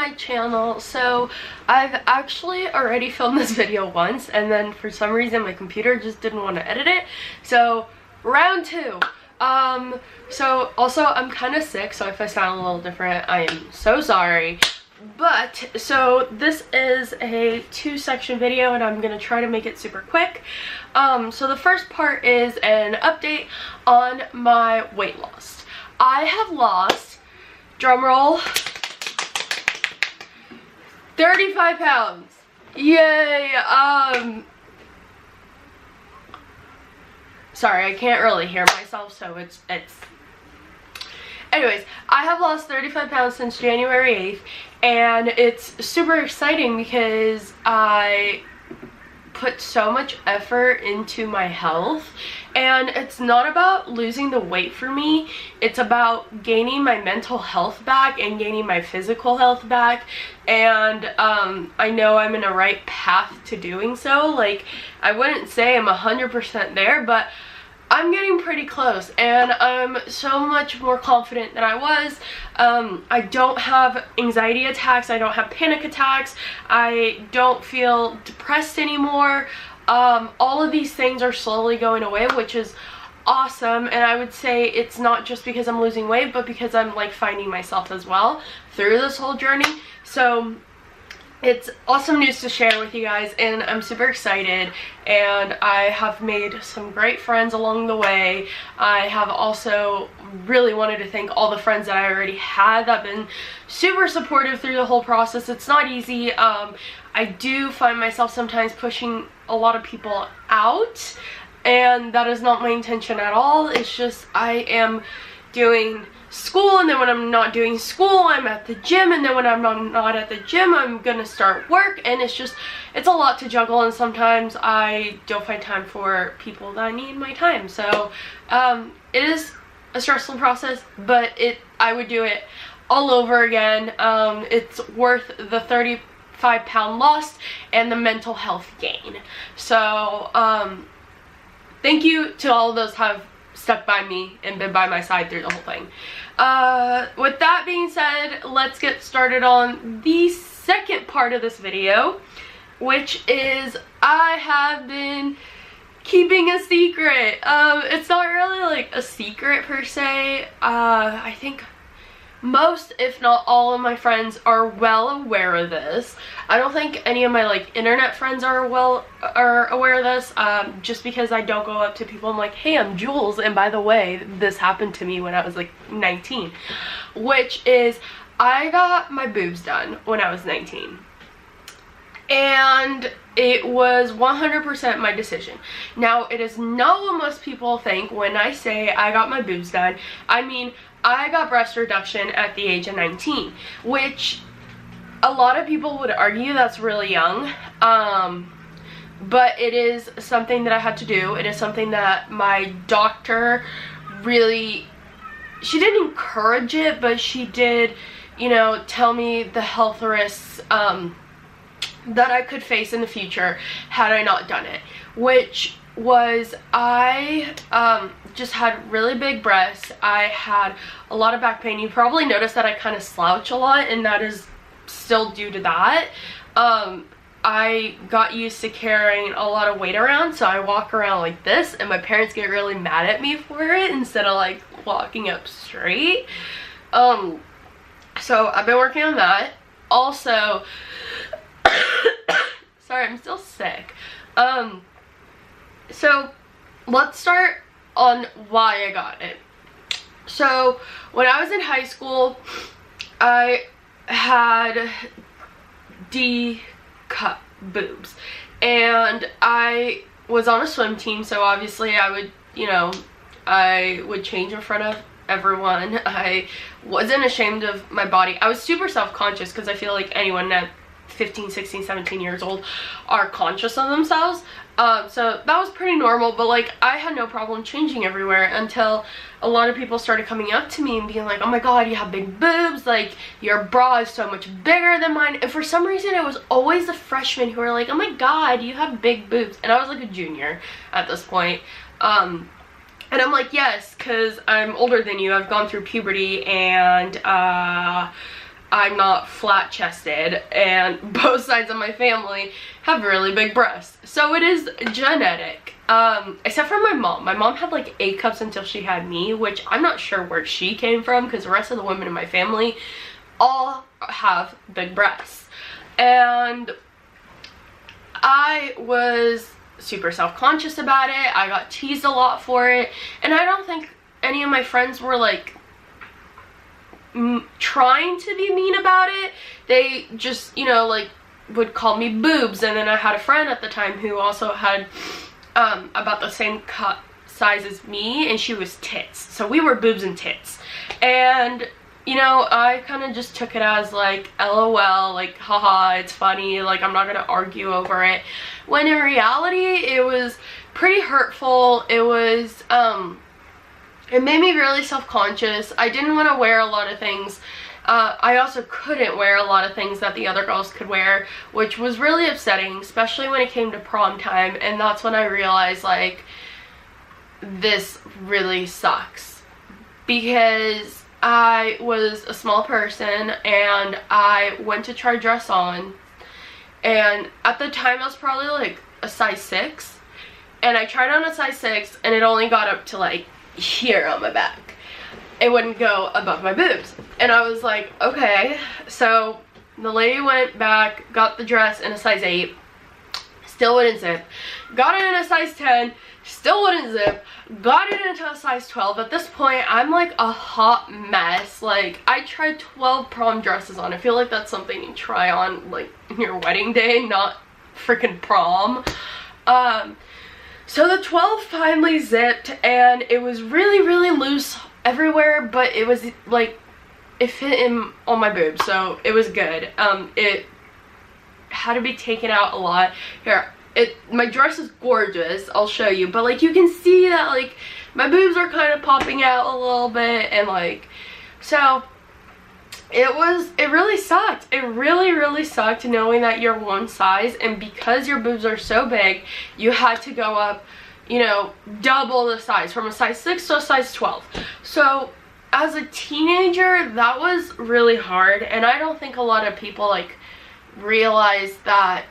my channel. So I've actually already filmed this video once, and then for some reason my computer just didn't want to edit it. So round two. So also I'm kind of sick, so if I sound a little different, I am so sorry. But so this is a 2-section video, and I'm gonna try to make it super quick. So the first part is an update on my weight loss. I have lost, drumroll, 35 pounds. Yay. Sorry, I can't really hear myself, so it's anyways, I have lost 35 pounds since January 8th, and it's super exciting because I put so much effort into my health, and it's not about losing the weight for me, it's about gaining my mental health back and gaining my physical health back. And I know I'm in a right path to doing so. Like, I wouldn't say I'm 100% there, but I'm getting pretty close, and I'm so much more confident than I was. I don't have anxiety attacks, I don't have panic attacks, I don't feel depressed anymore. All of these things are slowly going away, which is awesome. And I would say it's not just because I'm losing weight, but because I'm like finding myself as well through this whole journey. So it's awesome news to share with you guys, and I'm super excited, and I have made some great friends along the way. I have also really wanted to thank all the friends that I already had that have been super supportive through the whole process. It's not easy. I do find myself sometimes pushing a lot of people out, and that is not my intention at all. It's just I am doing school, and then when I'm not doing school, I'm at the gym, and then when I'm not at the gym, I'm gonna start work, and it's a lot to juggle, and sometimes I don't find time for people that need my time. So it is a stressful process, but I would do it all over again. It's worth the 35-pound loss and the mental health gain. So thank you to all of those who have stuck by me and been by my side through the whole thing. With that being said, let's get started on the second part of this video, which is I have been keeping a secret. It's not really like a secret per se. I think most, if not all, of my friends are well aware of this. I don't think any of my like internet friends are aware of this, just because I don't go up to people and I'm like, hey, I'm Jules, and by the way, this happened to me when I was like 19, which is I got my boobs done when I was 19, and it was 100% my decision. Now, it is not what most people think when I say I got my boobs done. I mean, I got breast reduction at the age of 19, which a lot of people would argue that's really young, but it is something that I had to do. It is something that my doctor really, she didn't encourage it, but she did, you know, tell me the health risks that I could face in the future had I not done it, which was I just had really big breasts. I had a lot of back pain. You probably noticed that I kind of slouch a lot, and that is still due to that. I got used to carrying a lot of weight around, so I walk around like this, and my parents get really mad at me for it instead of like walking up straight. So I've been working on that. Also, sorry, I'm still sick. So let's start on why I got it. So when I was in high school, I had D-cup boobs, and I was on a swim team, so obviously I would, you know, I would change in front of everyone. I wasn't ashamed of my body. I was super self-conscious because I feel like anyone at 15, 16, 17 years old are conscious of themselves. So that was pretty normal, but like I had no problem changing everywhere until a lot of people started coming up to me and being like, oh my god, you have big boobs, like your bra is so much bigger than mine. And for some reason it was always the freshmen who were like, oh my god, you have big boobs. And I was like a junior at this point. And I'm like, yes, because I'm older than you, I've gone through puberty, and I'm not flat chested, and both sides of my family have really big breasts. So it is genetic. Except for my mom. My mom had like A cups until she had me, which I'm not sure where she came from, because the rest of the women in my family all have big breasts. And I was super self-conscious about it. I got teased a lot for it, and I don't think any of my friends were like trying to be mean about it. They just, you know, like would call me boobs. And then I had a friend at the time who also had about the same size as me, and she was tits, so we were boobs and tits. And you know, I kind of just took it as like LOL, like haha, it's funny, like I'm not gonna argue over it, when in reality it was pretty hurtful. It was it made me really self-conscious. I didn't want to wear a lot of things. I also couldn't wear a lot of things that the other girls could wear, which was really upsetting, especially when it came to prom time. And that's when I realized, like, this really sucks, because I was a small person and I went to try dress on, and at the time I was probably like a size 6, and I tried on a size 6 and it only got up to like here on my back. It wouldn't go above my boobs. And I was like, okay. So the lady went back, got the dress in a size 8, still wouldn't zip. Got it in a size 10, still wouldn't zip. Got it into a size 12. At this point, I'm like a hot mess. Like, I tried 12 prom dresses on. I feel like that's something you try on like your wedding day, not freaking prom. So the 12 finally zipped, and it was really, really loose everywhere, but it was like, it fit in on my boobs, so it was good. It had to be taken out a lot. Here, my dress is gorgeous, I'll show you, but like you can see that like my boobs are kind of popping out a little bit, and like, so it really sucked. It really, really sucked knowing that you're one size, and because your boobs are so big, you had to go up, you know, double the size, from a size 6 to a size 12. So as a teenager, that was really hard, and I don't think a lot of people like realize that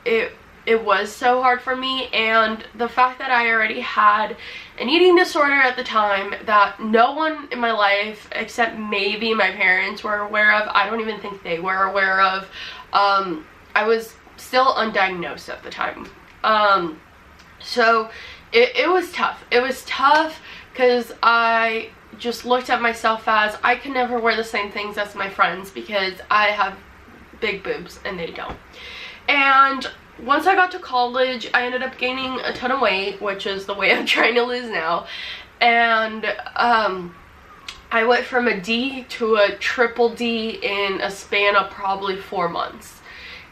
it was so hard for me. And the fact that I already had an eating disorder at the time that no one in my life except maybe my parents were aware of, I don't even think they were aware of. I was still undiagnosed at the time. So it was tough. It was tough because I just looked at myself as I can never wear the same things as my friends because I have big boobs and they don't. And once I got to college, I ended up gaining a ton of weight, which is the weight I'm trying to lose now. And I went from a D to a triple D in a span of probably 4 months.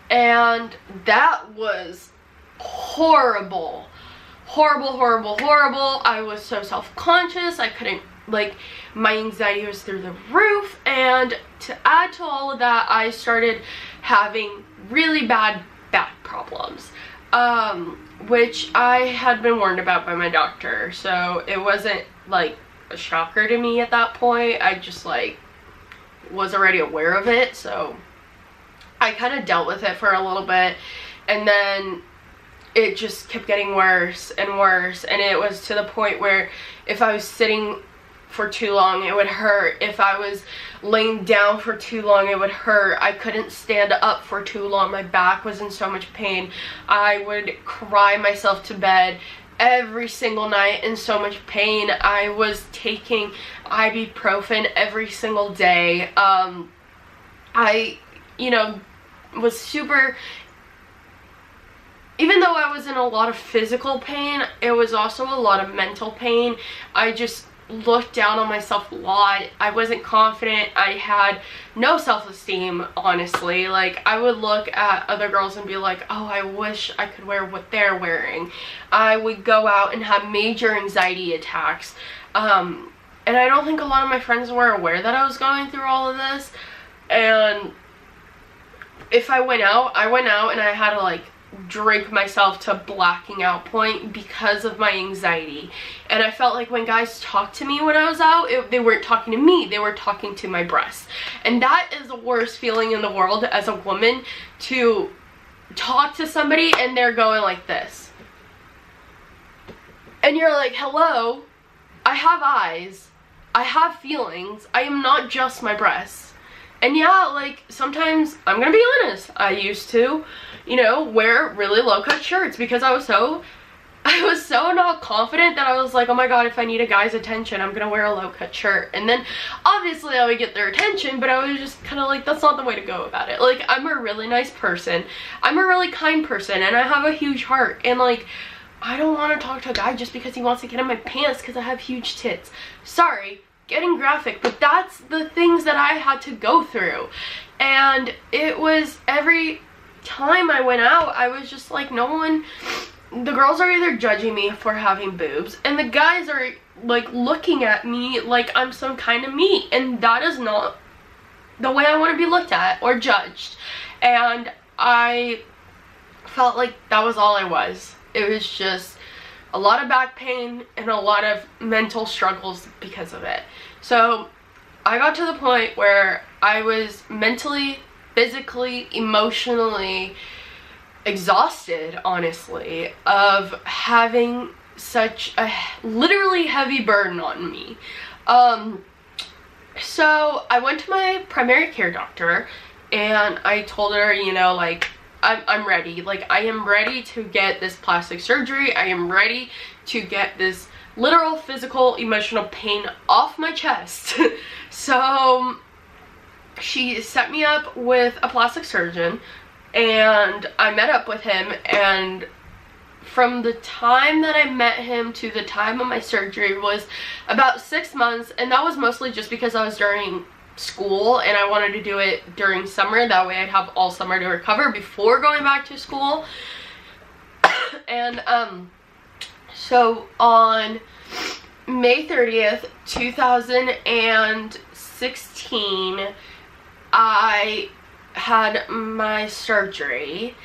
And that was horrible. Horrible, horrible, horrible. I was so self-conscious. I couldn't, like, my anxiety was through the roof. And to add to all of that, I started having really bad back problems, which I had been warned about by my doctor. So it wasn't like a shocker to me at that point. I just like was already aware of it. So I kind of dealt with it for a little bit, and then it just kept getting worse and worse. And it was to the point where if I was sitting for too long, it would hurt. If I was laying down for too long, it would hurt. I couldn't stand up for too long. My back was in so much pain. I would cry myself to bed every single night in so much pain. I was taking ibuprofen every single day. I, you know, was super, even though I was in a lot of physical pain, it was also a lot of mental pain. I just looked down on myself a lot. I wasn't confident. I had no self-esteem, honestly. Like, I would look at other girls and be like, oh, I wish I could wear what they're wearing. I would go out and have major anxiety attacks. And I don't think a lot of my friends were aware that I was going through all of this. And if I went out and I had to like drink myself to blacking out point because of my anxiety. And I felt like when guys talked to me when I was out, they weren't talking to me, they were talking to my breasts. And that is the worst feeling in the world as a woman, to talk to somebody and they're going like this. And you're like, hello, I have eyes, I have feelings, I am not just my breasts. And yeah, like, sometimes, I'm gonna be honest, I used to, you know, wear really low-cut shirts because I was so not confident that I was like, oh my god, if I need a guy's attention, I'm gonna wear a low-cut shirt. And then, obviously, I would get their attention, but I was just kind of like, that's not the way to go about it. Like, I'm a really nice person, I'm a really kind person, and I have a huge heart, and like, I don't want to talk to a guy just because he wants to get in my pants because I have huge tits. Sorry, getting graphic, but that's the things that I had to go through. And it was every time I went out, I was just like, no one, the girls are either judging me for having boobs, and the guys are like looking at me like I'm some kind of meat, and that is not the way I want to be looked at or judged. And I felt like that was all I was. It was just a lot of back pain and a lot of mental struggles because of it. So I got to the point where I was mentally, physically, emotionally exhausted, honestly, of having such a literally heavy burden on me. So I went to my primary care doctor and I told her, you know, like, I'm ready. Like, I am ready to get this plastic surgery. I am ready to get this literal, physical, emotional pain off my chest. So she set me up with a plastic surgeon, and I met up with him, and from the time that I met him to the time of my surgery was about 6 months, and that was mostly just because I was during school and I wanted to do it during summer. That way I'd have all summer to recover before going back to school. And so on May 30th, 2016, I had my surgery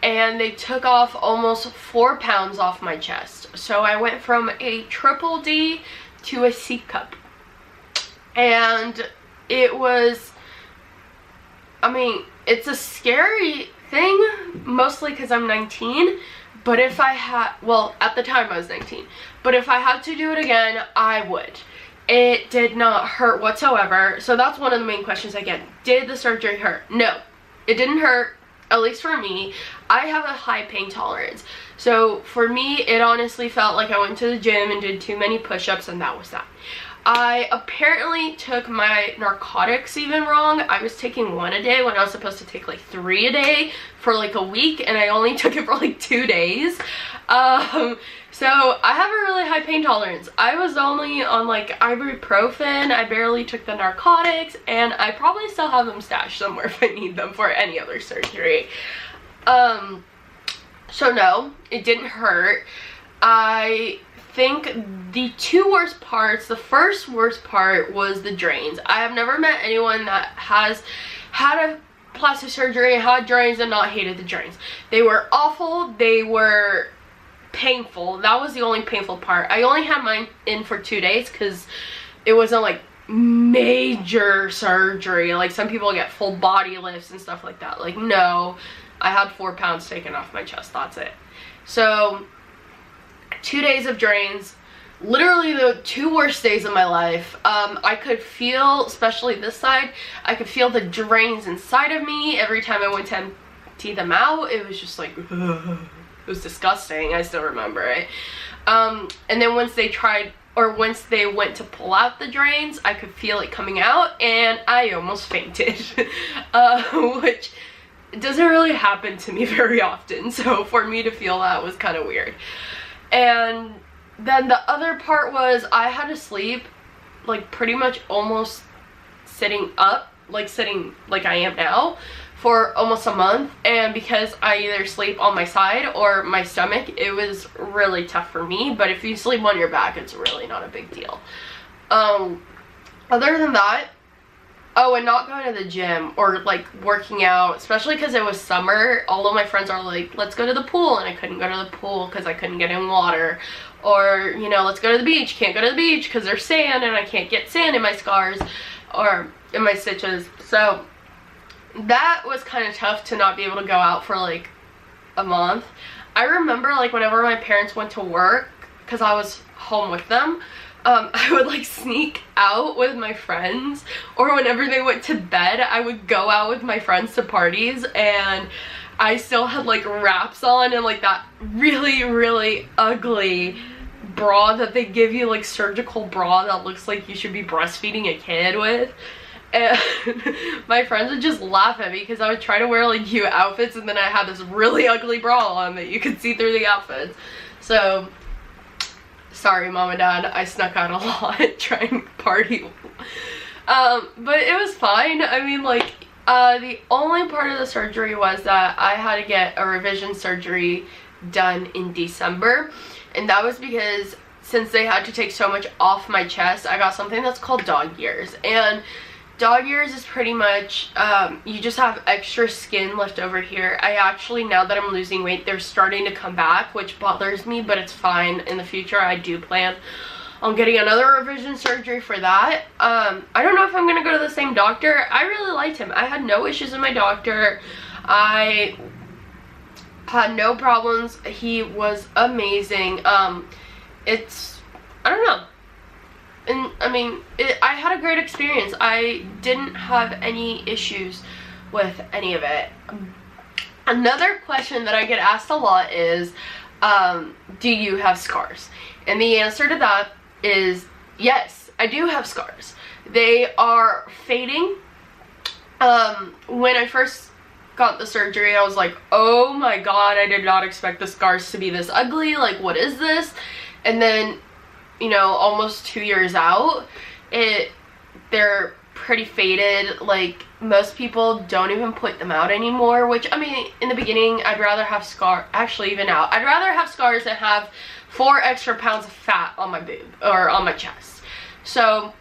and they took off almost 4 pounds off my chest. So I went from a triple D to a C cup. And it was, I mean, it's a scary thing, mostly because I'm 19, but if I had, well, at the time I was 19, but if I had to do it again, I would. It did not hurt whatsoever, so that's one of the main questions I get. Did the surgery hurt? No, it didn't hurt, at least for me. I have a high pain tolerance, so for me, it honestly felt like I went to the gym and did too many push-ups, and that was that. I apparently took my narcotics even wrong. I was taking 1 a day when I was supposed to take like 3 a day for like a week, and I only took it for like 2 days. So I have a really high pain tolerance. I was only on like ibuprofen, I barely took the narcotics, and I probably still have them stashed somewhere if I need them for any other surgery. So no, it didn't hurt. I think the two worst parts, the first worst part was the drains. I have never met anyone that has had a plastic surgery and had drains and not hated the drains. They were awful, they were painful. That was the only painful part. I only had mine in for 2 days because it wasn't like major surgery. Like some people get full body lifts and stuff like that. Like no, I had 4 pounds taken off my chest, that's it. So 2 days of drains, literally the 2 worst days of my life. I could feel, especially this side, I could feel the drains inside of me every time I went to empty them out. It was just like, ugh. It was disgusting. I still remember it. And then once they went to pull out the drains, I could feel it coming out, and I almost fainted, which doesn't really happen to me very often. So for me to feel that was kind of weird. And then the other part was I had to sleep like pretty much almost sitting up, like sitting like I am now, for almost a month. And because I either sleep on my side or my stomach, it was really tough for me. But if you sleep on your back, it's really not a big deal. Other than that, Oh, and not going to the gym or like working out, especially because it was summer. All of my friends are like, let's go to the pool, and I couldn't go to the pool because I couldn't get in water. Or, you know, let's go to the beach. Can't go to the beach because there's sand and I can't get sand in my scars or in my stitches. So that was kind of tough to not be able to go out for like a month. I remember like whenever my parents went to work, because I was home with them, I would like sneak out with my friends, or whenever they went to bed, I would go out with my friends to parties, and I still had like wraps on and like that really, really ugly bra that they give you, like surgical bra that looks like you should be breastfeeding a kid with. And my friends would just laugh at me because I would try to wear like cute outfits, and then I had this really ugly bra on that you could see through the outfits. So sorry, Mom and Dad, I snuck out a lot trying to party. But it was fine. I mean, like, the only part of the surgery was that I had to get a revision surgery done in December. And that was because since they had to take so much off my chest, I got something that's called dog ears. And dog ears is pretty much, you just have extra skin left over here. I actually, now that I'm losing weight, they're starting to come back, which bothers me, but it's fine. In the future, I do plan on getting another revision surgery for that. I don't know if I'm gonna go to the same doctor. I really liked him. I had no issues with my doctor. I had no problems. He was amazing. I don't know. And I mean, I had a great experience. I didn't have any issues with any of it. Another question that I get asked a lot is, do you have scars? And the answer to that is yes, I do have scars. They are fading. When I first got the surgery, I was like, oh my god, I did not expect the scars to be this ugly. Like, what is this? And then, you know, almost 2 years out, they're pretty faded. Like, most people don't even put them out anymore, which, I mean, in the beginning, I'd rather have scars, actually even now, I'd rather have scars than have 4 extra pounds of fat on my boob, or on my chest. So,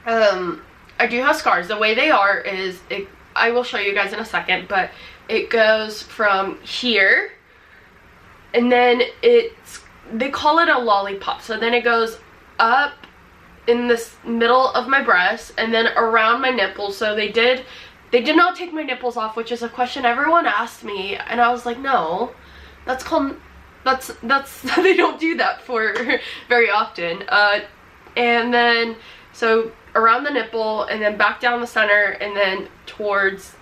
I do have scars. The way they are is, I will show you guys in a second, but it goes from here, and then they call it a lollipop. So then it goes up in this middle of my breast and then around my nipples. So they did not take my nipples off, which is a question everyone asked me, and I was like, no, that's they don't do that for very often. And then so around the nipple, and then back down the center, and then towards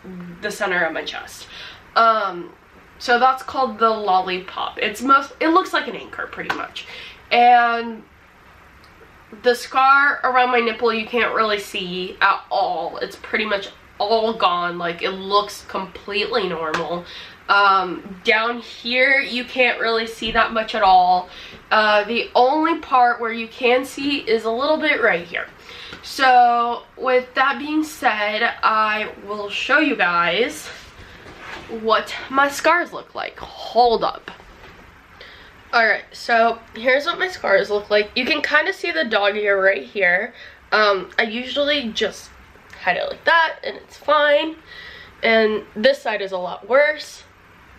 the center of my chest. So that's called the lollipop. It looks like an anchor pretty much. And the scar around my nipple you can't really see at all. It's pretty much all gone. Like, it looks completely normal. Down here you can't really see that much at all. The only part where you can see is a little bit right here. So with that being said, I will show you guys what my scars look like. Hold up. Alright, so here's what my scars look like. You can kind of see the dog ear right here. I usually just hide it like that and it's fine. And this side is a lot worse.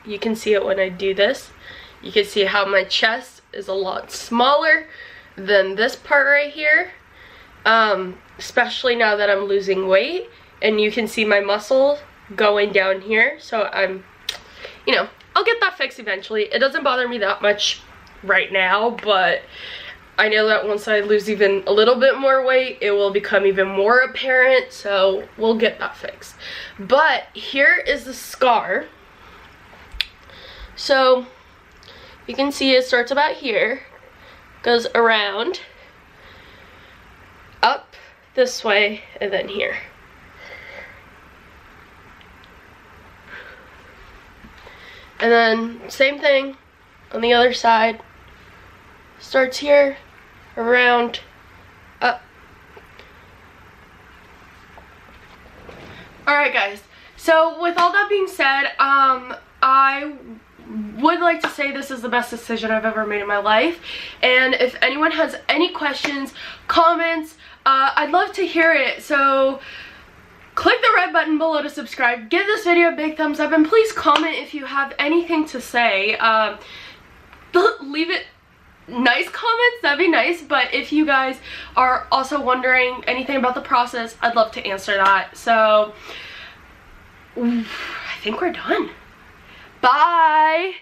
You can see it when I do this. You can see how my chest is a lot smaller than this part right here. Especially now that I'm losing weight, and you can see my muscle going down here. So I'm, you know, I'll get that fixed eventually. It doesn't bother me that much right now, but I know that once I lose even a little bit more weight, it will become even more apparent, so we'll get that fixed. But here is the scar. So you can see it starts about here, goes around, up this way, and then here. And then same thing on the other side. Starts here, around, up. Alright guys, so with all that being said, I would like to say this is the best decision I've ever made in my life. And if anyone has any questions, comments, I'd love to hear it. So click the red button below to subscribe, give this video a big thumbs up, and please comment if you have anything to say. Leave it nice comments, that'd be nice. But if you guys are also wondering anything about the process, I'd love to answer that. So I think we're done. Bye.